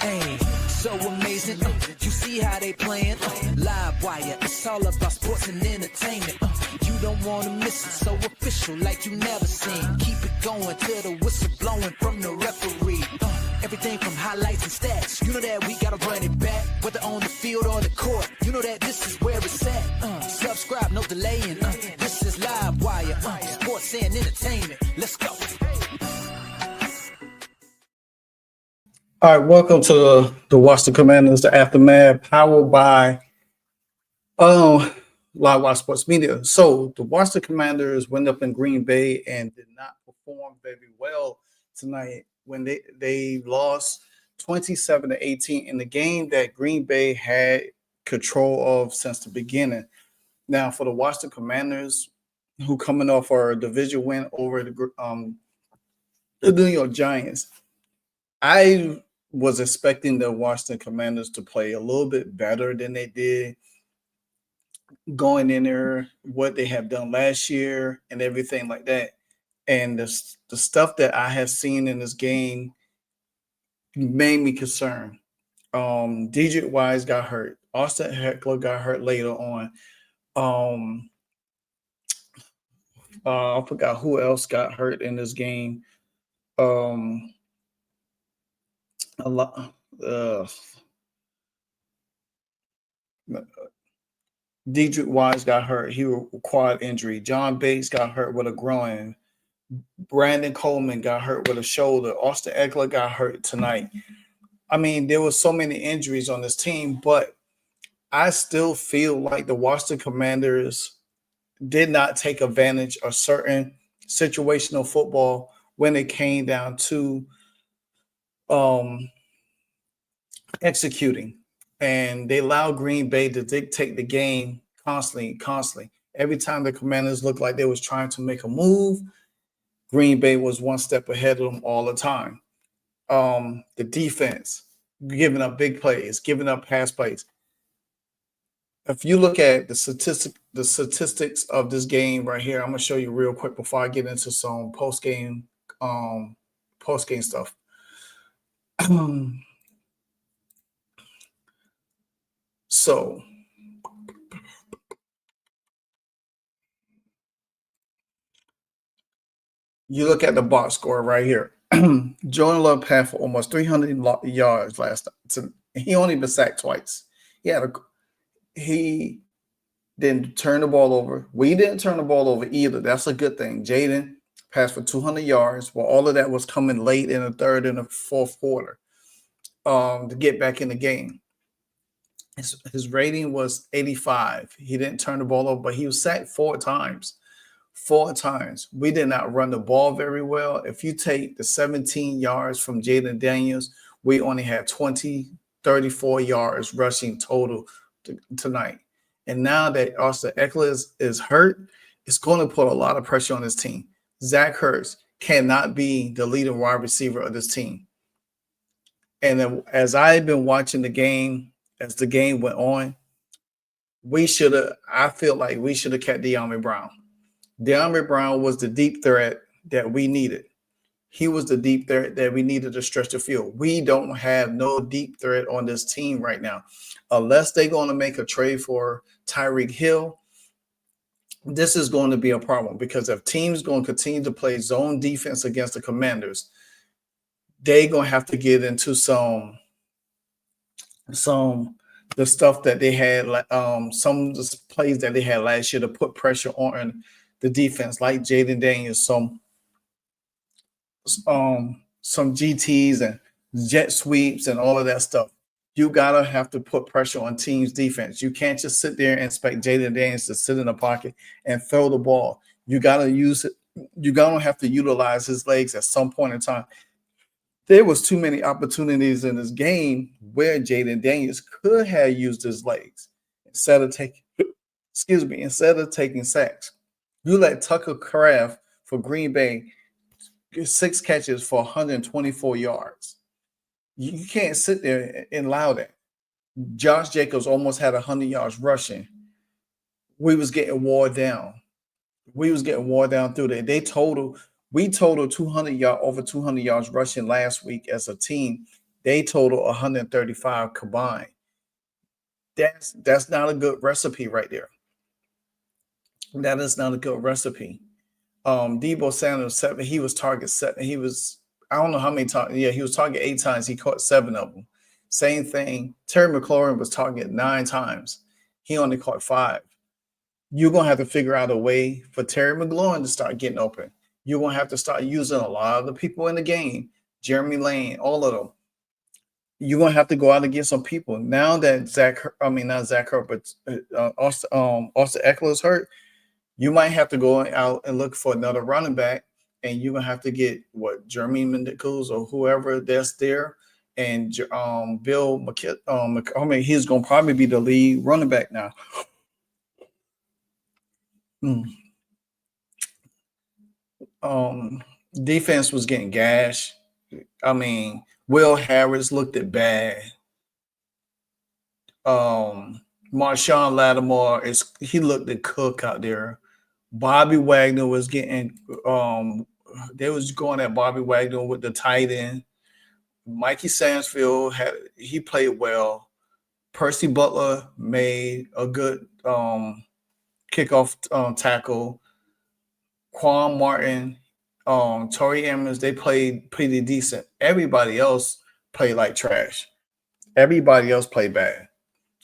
Hey, so amazing. You see how they playing? Live wire, it's all about sports and entertainment. You don't want to miss it, so official like you never seen. Keep it going till the whistle blowing from the referee. Everything from highlights and stats. You know that we gotta run it back, whether on the field or the court. You know that this is where it's at. Subscribe, no delaying. This is Live Wire, sports and entertainment. Let's go. All right, welcome to the Washington Commanders, the Aftermath, powered by Live Wire Sports Media. So the Washington Commanders went up in Green Bay and did not perform very well tonight when they lost 27-18 in the game that Green Bay had control of since the beginning. Now, for the Washington Commanders, who coming off our division win over the New York Giants, I was expecting the Washington Commanders to play a little bit better than they did going in there, what they have done last year and everything like that. And the stuff that I have seen in this game made me concerned. DJ Wise got hurt. Austin Eckler got hurt later on. I forgot who else got hurt in this game. A lot. Dedrick Wise got hurt. He was a quad injury. John Bates got hurt with a groin. Brandon Coleman got hurt with a shoulder. Austin Eckler got hurt tonight. I mean, there were so many injuries on this team, but I still feel like the Washington Commanders did not take advantage of certain situational football when it came down to executing. And they allowed Green Bay to dictate the game constantly. Every time the Commanders looked like they was trying to make a move, Green Bay was one step ahead of them all the time. The defense giving up big plays, giving up pass plays. If you look at the statistics of this game right here, I'm gonna show you real quick before I get into some post game stuff. So you look at the box score right here. Jordan Love had for almost 300 yards last time. He only been sacked twice. He didn't turn the ball over. We didn't turn the ball over either. That's a good thing. Jaden passed for 200 yards. Well, all of that was coming late in the third and the fourth quarter to get back in the game. His rating was 85. He didn't turn the ball over, but he was sacked 4 times. 4 times. We did not run the ball very well. If you take the 17 yards from Jaden Daniels, we only had 34 yards rushing total tonight. And now that Austin Eckler is hurt, it's going to put a lot of pressure on this team. Zach Ertz cannot be the leading wide receiver of this team. And as I've been watching the game, as the game went on, I feel like we should have kept De'Ami Brown. De'Ami Brown was the deep threat that we needed. He was the deep threat that we needed to stretch the field. We don't have no deep threat on this team right now. Unless they're going to make a trade for Tyreek Hill, this is going to be a problem, because if teams going to continue to play zone defense against the Commanders, they're going to have to get into the stuff that they had, some of the plays that they had last year to put pressure on the defense, like Jaden Daniels, some GTs and jet sweeps and all of that stuff. You gotta have to put pressure on teams' defense. You can't just sit there and expect Jaden Daniels to sit in the pocket and throw the ball. You gotta use it. You're gonna have to utilize his legs at some point in time. There was too many opportunities in this game where Jaden Daniels could have used his legs instead of taking sacks. You let Tucker Kraft for Green Bay get 6 catches for 124 yards. You can't sit there and allow that. Josh Jacobs almost had 100 yards rushing. We was getting wore down. Through there. We totaled over 200 yards rushing last week as a team. They total 135 combined. That's not a good recipe right there. That is not a good recipe. Debo Sanders, seven, he was target seven. He was, I don't know how many times. Yeah, he was target 8 times. He caught 7 of them. Same thing. Terry McLaurin was target 9 times. He only caught 5. You're gonna have to figure out a way for Terry McLaurin to start getting open. You're gonna have to start using a lot of the people in the game, Jeremy Lane, all of them. You're gonna have to go out and get some people. Now that not Zach Hurt, but Austin Eckler is hurt, you might have to go out and look for another running back, and you're gonna have to get what Jeremy Mendicles or whoever that's there, and Bill McKitt. He's gonna probably be the lead running back now. Defense was getting gashed. I mean, Will Harris looked it bad. Marshawn Lattimore he looked at Cook out there. Bobby Wagner was getting they was going at Bobby Wagner with the tight end. Mikey Sansfield he played well. Percy Butler made a good kickoff tackle. Quan Martin, Tori Emmons, they played pretty decent. Everybody else played like trash. Everybody else played bad.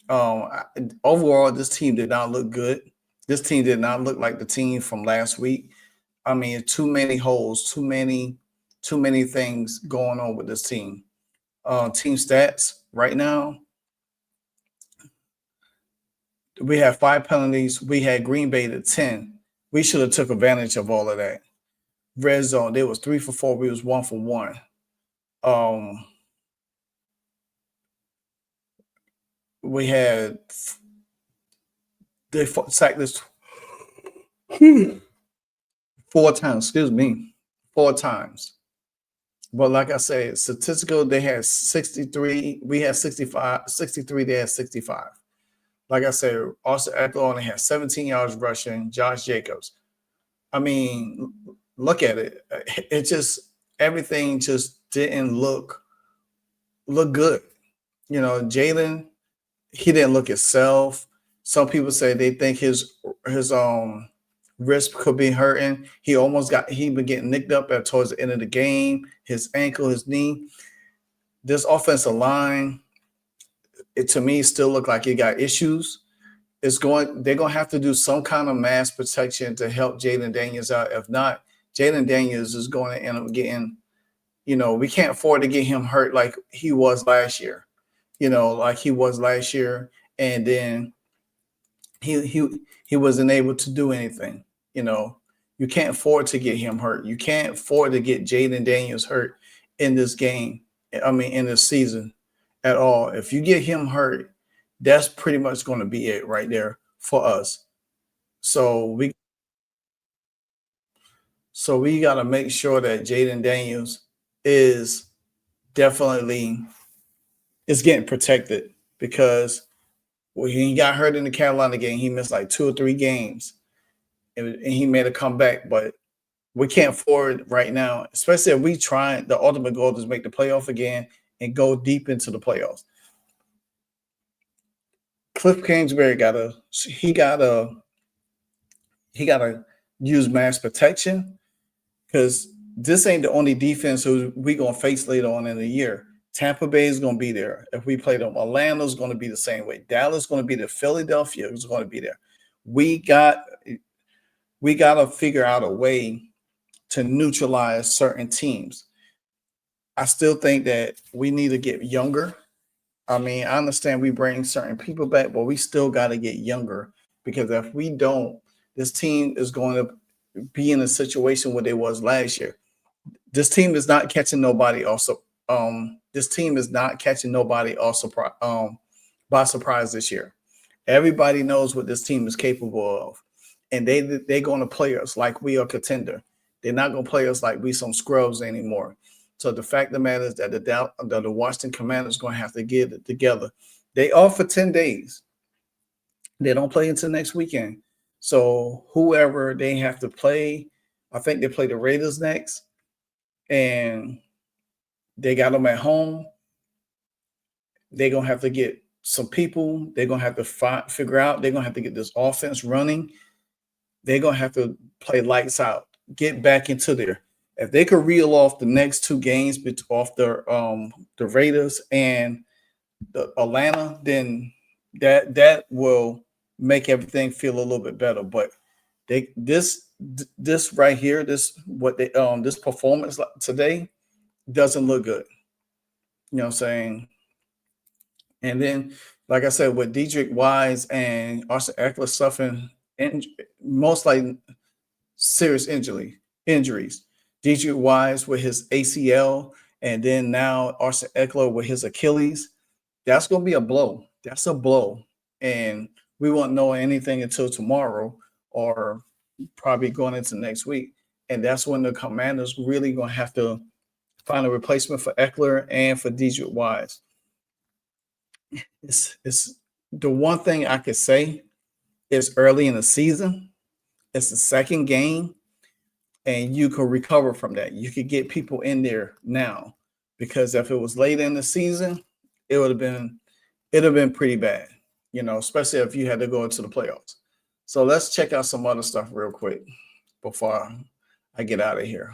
Overall, this team did not look good. This team did not look like the team from last week. I mean, too many holes, too many things going on with this team. Team stats right now. We have 5 penalties. We had Green Bay at 10. We should have took advantage of all of that. Red zone, there was 3 for 4. We was 1 for 1. We had they sacked this 4 times. Excuse me, 4 times. But like I said, statistical, they had 63. We had 65, 63. They had 65. Like I said, Austin Eckler only had 17 yards rushing. Josh Jacobs. I mean, look at it. It just everything just didn't look good. You know, Jalen, he didn't look himself. Some people say they think his wrist could be hurting. He been getting nicked up towards the end of the game. His ankle, his knee. This offensive line, to me still look like it got issues. They're gonna have to do some kind of mass protection to help Jaden Daniels out. If not, Jaden Daniels is going to end up getting, we can't afford to get him hurt like he was last year. And then he wasn't able to do anything. You can't afford to get him hurt. You can't afford to get Jaden Daniels hurt in this game. In this season at all. If you get him hurt, that's pretty much going to be it right there for us. So we got to make sure that Jaden Daniels is definitely getting protected, because when he got hurt in the Carolina game, he missed like 2 or 3 games, and he made a comeback. But we can't afford right now, especially if we try. The ultimate goal is make the playoff again and go deep into the playoffs. Cliff Kingsbury gotta use mass protection, because this ain't the only defense we're gonna face later on in the year. Tampa Bay is gonna be there if we play them. Atlanta's gonna be the same way. Dallas is gonna be there. Philadelphia is gonna be there. We gotta figure out a way to neutralize certain teams. I still think that we need to get younger. I mean, I understand we bring certain people back, but we still got to get younger, because if we don't, this team is going to be in a situation where they was last year. This team is not catching nobody also. This team is not catching nobody also by surprise this year. Everybody knows what this team is capable of, and they're going to play us like we are a contender. They're not going to play us like we some scrubs anymore. So the fact of the matter is that the Washington Commanders is going to have to get it together. They off for 10 days. They don't play until next weekend. So whoever they have to play, I think they play the Raiders next, and they got them at home. They're gonna have to get some people. They're gonna have to figure out. They're gonna have to get this offense running. They're gonna have to play lights out. Get back into there. If they could reel off the next two games off the Raiders and the Atlanta, then that will make everything feel a little bit better. But this right here, this performance today doesn't look good. You know what I'm saying? And then, like I said, with Dedrick Wise and Austin Eckler suffering most likely serious injuries. Dedrick Wise with his ACL, and then now Austin Eckler with his Achilles. That's going to be a blow. That's a blow. And we won't know anything until tomorrow or probably going into next week. And that's when the Commanders really going to have to find a replacement for Eckler and for Dedrick Wise. It's the one thing I could say is early in the season. It's the second game, and you can recover from that. You could get people in there now, because if it was late in the season, it'd have been pretty bad, especially if you had to go into the playoffs. So let's check out some other stuff real quick before I get out of here.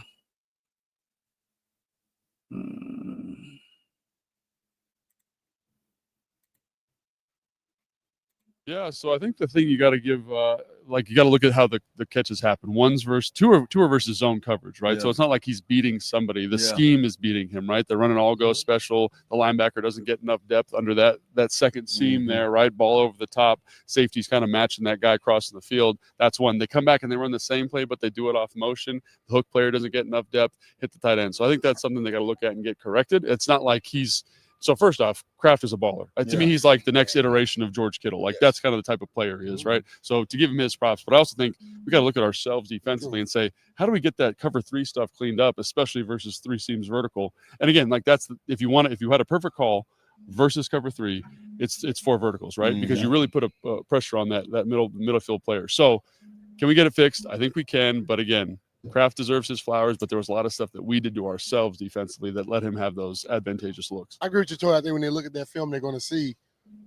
Yeah, so I think the thing you got to give, you got to look at how the catches happen. One's versus two are versus zone coverage, right? Yeah. So it's not like he's beating somebody. The Yeah. scheme is beating him, right? They're running all go special. The linebacker doesn't get enough depth under that second seam there, right? Ball over the top. Safety's kind of matching that guy crossing the field. That's one. They come back and they run the same play, but they do it off motion. The hook player doesn't get enough depth, hit the tight end. So I think that's something they got to look at and get corrected. It's not like he's – so first off, Kraft is a baller. To me, he's like the next iteration of George Kittle. That's kind of the type of player he is, right? So to give him his props, but I also think we got to look at ourselves defensively and say, how do we get that cover 3 stuff cleaned up, especially versus 3 seams vertical? And again, if you had a perfect call versus cover 3, it's 4 verticals, right? Because you really put a pressure on that middle field player. So can we get it fixed? I think we can, but again, Kraft deserves his flowers, but there was a lot of stuff that we did to ourselves defensively that let him have those advantageous looks. I agree with you, Troy. I think when they look at that film, they're going to see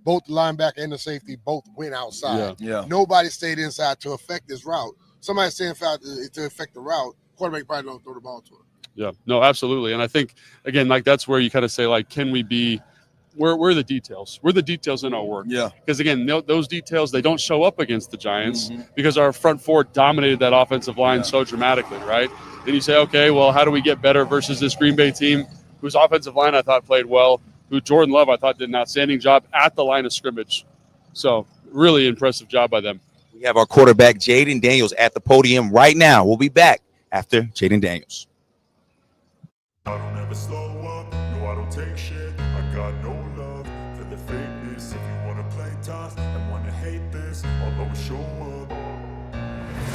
both the linebacker and the safety both went outside. Yeah. Nobody stayed inside to affect this route. Somebody stayed inside to affect the route. Quarterback probably don't throw the ball to him. Yeah, no, absolutely. And I think, again, that's where you kind of say, can we be – where are the details? Where are the details in our work? Yeah. Because, again, those details, they don't show up against the Giants because our front four dominated that offensive line so dramatically, right? Then you say, okay, well, how do we get better versus this Green Bay team whose offensive line I thought played well, who Jordan Love I thought did an outstanding job at the line of scrimmage. So really impressive job by them. We have our quarterback, Jaden Daniels, at the podium right now. We'll be back after Jaden Daniels. I don't ever slow up, no I don't take shit. I got no love for the fakeness. If you wanna play tough and wanna hate this, I'll always show up.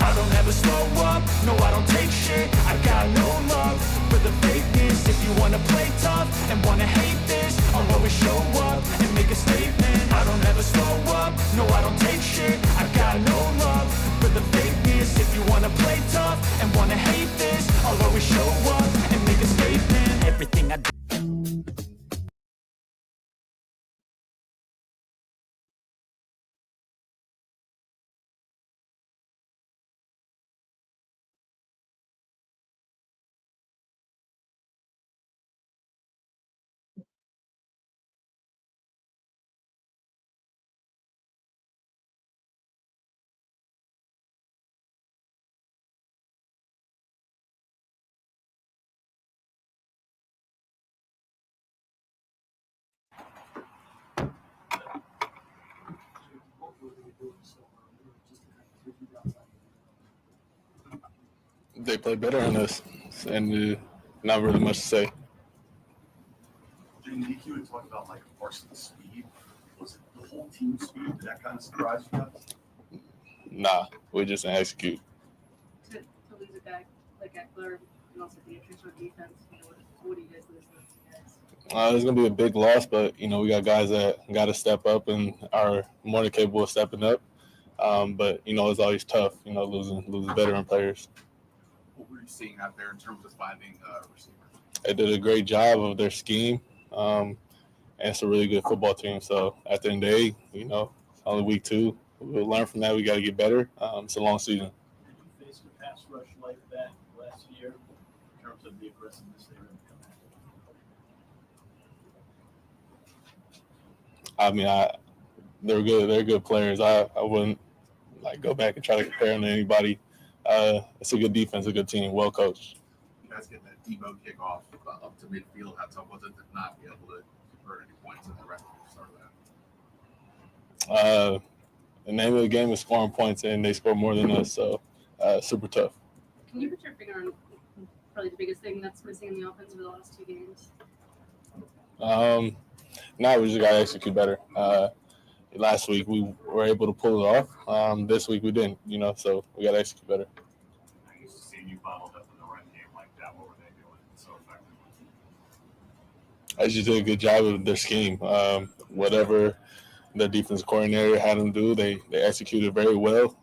I don't ever slow up, no I don't take shit. I got no love for the fakeness. If you wanna play tough and wanna hate this, I'll always show up and make a statement. I don't ever slow up, no I don't take shit. I got no love for the fakeness. If you wanna play tough and wanna hate this, I'll always show up and make a statement. Everything I do. They play better on us, and not really much to say. During DQ, we talked about varsity speed. Was it the whole team speed? Did that kind of surprise you guys? Nah, we just didn't execute. To lose a guy like Eckler and also the attrition on defense, what do you guys lose to guys? It's gonna be a big loss, but we got guys that got to step up and are more than capable of stepping up. But it's always tough, losing veteran players. What were you seeing out there in terms of finding receivers? They did a great job of their scheme, and it's a really good football team. So at the end of the day, you know, it's only week 2. We'll learn from that. We got to get better. It's a long season. Did you face a pass rush like that last year in terms of the aggressiveness they were coming I mean, they're good. They're good players. I wouldn't go back and try to compare them to anybody. It's a good defense, a good team, well coached. You guys getting that Debo kickoff up to midfield, how tough was it to not be able to convert any points in the rest of the start of that? The name of the game is scoring points, and they score more than us, so super tough. Can you put your finger on probably the biggest thing that's missing in the offense over the last 2 games? Now we just got to execute better. Last week we were able to pull it off. This week we didn't, you know, so we got to execute better. I used to see you bottled up in the run game like that. What were they doing so effectively? I just did a good job of their scheme. Whatever the defense coordinator had them do, they executed very well.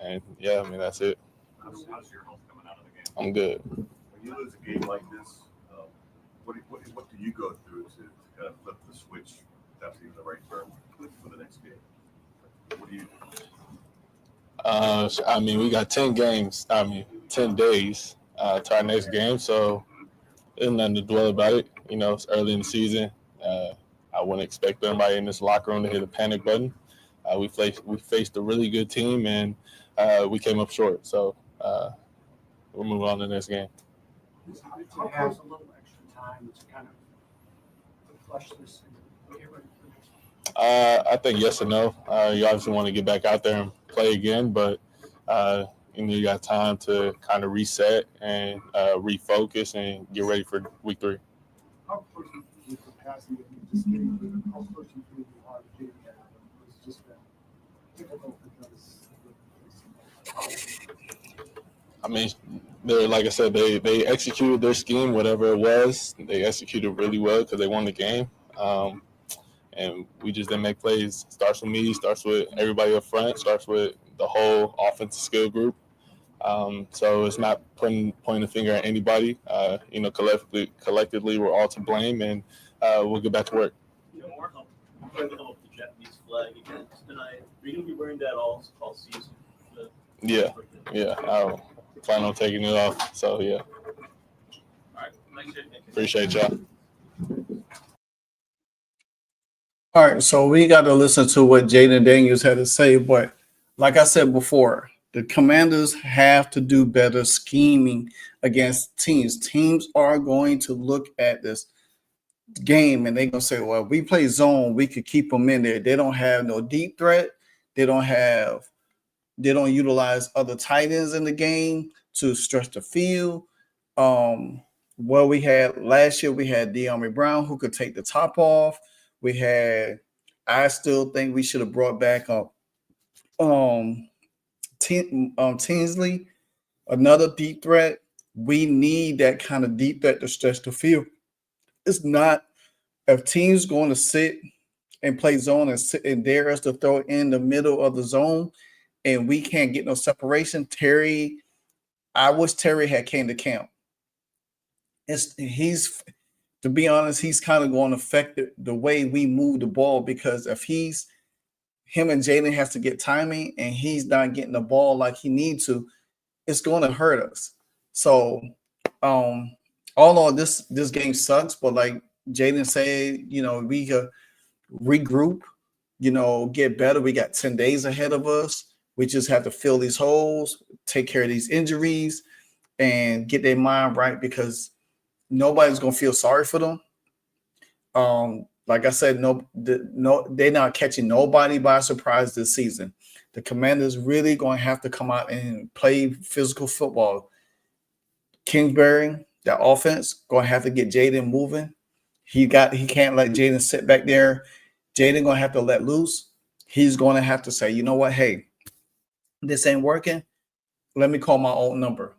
And yeah, I mean, that's it. How's your health coming out of the game? I'm good. When you lose a game like this, what do you go through to kind of flip the switch? That's even the right term for the next game. What do you do? I mean, we got 10 days to our next game, so there's nothing to dwell about it. You know, it's early in the season. I wouldn't expect anybody in this locker room to hit a panic button. We faced a really good team, and we came up short. So we'll move on to the next game. How close a little extra time to kind of flush this and get ready for next game? I think yes and no. You obviously want to get back out there and play again, but you got time to kind of reset and refocus and get ready for week 3. How close is the capacity of just getting through? How close do you feel you are to getting there? It's just been difficult because I mean, like I said, they executed their scheme, whatever it was. They executed really well because they won the game. And we just didn't make plays. Starts with me, starts with everybody up front, starts with the whole offensive skill group. So it's not pointing a finger at anybody. Collectively, we're all to blame, and we'll get back to work. you know, more help with the Japanese flag again tonight. Are you going to be wearing that all season? Yeah. I plan on taking it off. So, yeah. All right. Thanks, Jay. Appreciate y'all. All right, so we got to listen to what Jaden Daniels had to say. But like I said before, the Commanders have to do better scheming against teams. Teams are going to look at this game and they're going to say, well, we play zone, we could keep them in there. They don't have no deep threat. They don't utilize other tight ends in the game to stretch the field. Well, we had last year, we had De'Ami Brown who could take the top off. I still think we should have brought back up Tinsley, another deep threat. We need that kind of deep threat to stretch the field. It's not if teams going to sit and play zone and dare us to throw it in the middle of the zone and we can't get no separation. I wish Terry had came to camp. To be honest, he's kind of going to affect the way we move the ball because if him and Jaden has to get timing and he's not getting the ball like he needs to, it's going to hurt us. So, although this game sucks, but like Jaden said, we could regroup, get better. We got 10 days ahead of us. We just have to fill these holes, take care of these injuries, and get their mind right because nobody's gonna feel sorry for them. Like I said, they're not catching nobody by surprise this season. The Commanders really gonna have to come out and play physical football. Kingsbury, the offense, gonna have to get Jaden moving. He can't let Jaden sit back there. Jaden gonna have to let loose. He's gonna have to say, you know what, hey, this ain't working. Let me call my own number.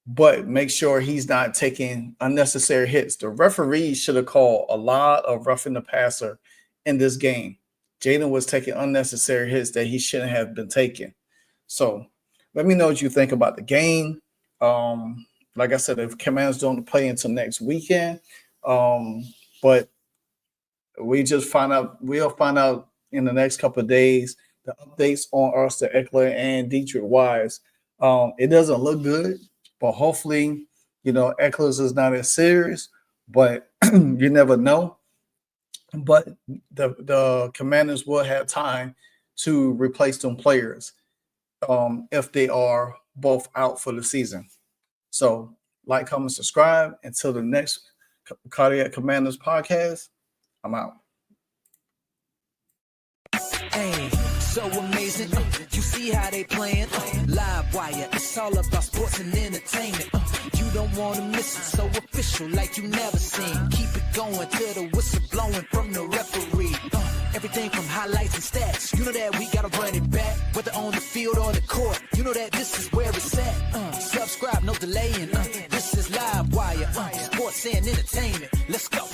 But make sure he's not taking unnecessary hits. The referee should have called a lot of roughing the passer in this game. Jaden was taking unnecessary hits that he shouldn't have been taking. So let me know what you think about the game. Like I said, the Commanders don't play until next weekend. But We'll find out in the next couple of days the updates on Arthur Eckler and Dietrich Wise. It doesn't look good, but hopefully, Eckler's is not as serious, but you never know. But the Commanders will have time to replace them players if they are both out for the season. So like, comment, subscribe. Until the next Cardiac Commanders podcast, I'm out. Hey, so amazing. You see how they playing. Live wire, it's all about sports and entertainment. You don't want to miss it, so official like you never seen. Keep it going till the whistle blowing from the referee. Everything from highlights and stats. You know that we gotta run it back, whether on the field or the court. You know that this is where it's at. Subscribe, no delaying. This is Live Wire, sports and entertainment. Let's go.